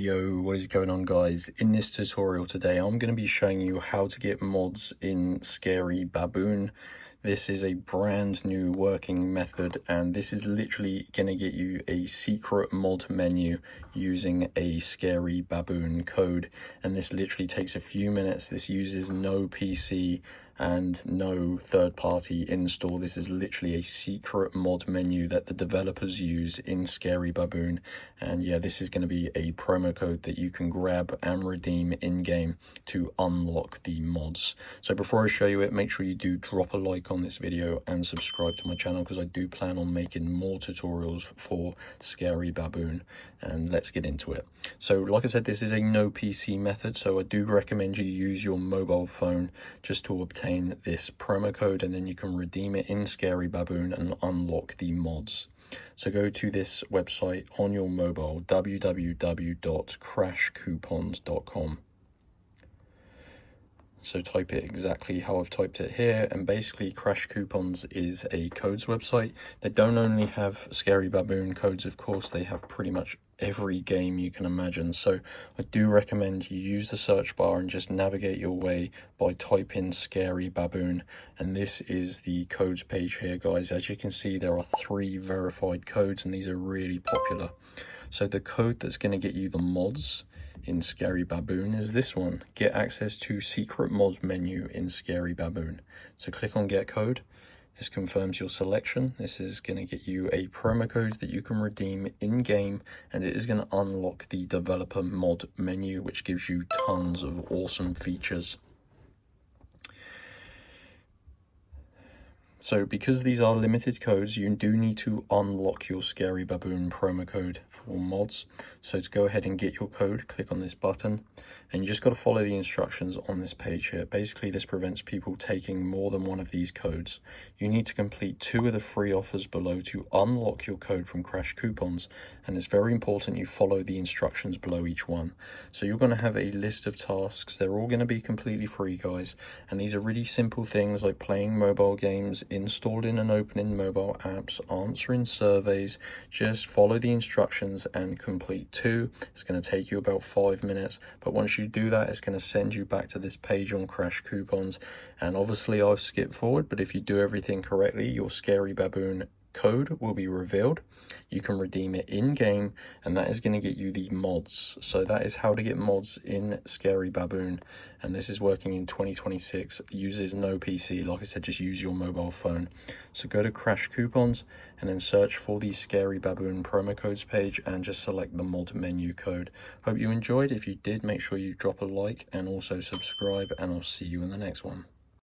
Yo, what is going on, guys? In this tutorial today, I'm going to be showing you how to get mods in Scary Baboon. This is a brand new working method, and this is literally going to get you a secret mod menu using a Scary Baboon code. And this literally takes a few minutes. This uses no PC and no third-party install. This is literally a secret mod menu that the developers use in Scary Baboon. And yeah, this is going to be a promo code that you can grab and redeem in-game to unlock the mods. So before I show you it, make sure you do drop a like on this video and subscribe to my channel, because I do plan on making more tutorials for Scary Baboon. And let's get into it. So like I said, this is a no PC method, so I do recommend you use your mobile phone just to obtain this promo code, and then you can redeem it in Scary Baboon and unlock the mods. So go to this website on your mobile, www.crashcoupons.com. So type it exactly how I've typed it here, and basically Crash Coupons is a codes website. They don't only have Scary Baboon codes, of course, they have pretty much every game you can imagine. So I do recommend you use the search bar and just navigate your way by typing Scary Baboon. And this is the codes page here, guys. As you can see, there are 3 verified codes, and these are really popular. So the code that's going to get you the mods in Scary Baboon is this one: get access to secret mod menu in Scary Baboon. So click on get code. This confirms your selection. This is going to get you a promo code that you can redeem in game, and it is going to unlock the developer mod menu, which gives you tons of awesome features. So because these are limited codes, you do need to unlock your Scary Baboon promo code for mods. So to go ahead and get your code, click on this button, and you just got to follow the instructions on this page here. Basically, this prevents people taking more than one of these codes. You need to complete 2 of the 3 offers below to unlock your code from Crash Coupons, and it's very important you follow the instructions below each one. So you're going to have a list of tasks. They're all going to be completely free, guys, and these are really simple things like playing mobile games, installing and opening mobile apps, answering surveys. Just follow the instructions and complete 2. It's going to take you about 5 minutes, but once you do that, it's going to send you back to this page on Crash Coupons. And obviously I've skipped forward, but if you do everything correctly, your Scary Baboon code will be revealed. You can redeem it in game, and that is going to get you the mods. So that is how to get mods in Scary Baboon, and this is working in 2026. Uses no PC. Like I said, just use your mobile phone. So go to Crash Coupons and then search for the Scary Baboon promo codes page and just select the mod menu code. Hope you enjoyed. If you did, make sure you drop a like and also subscribe, and I'll see you in the next one.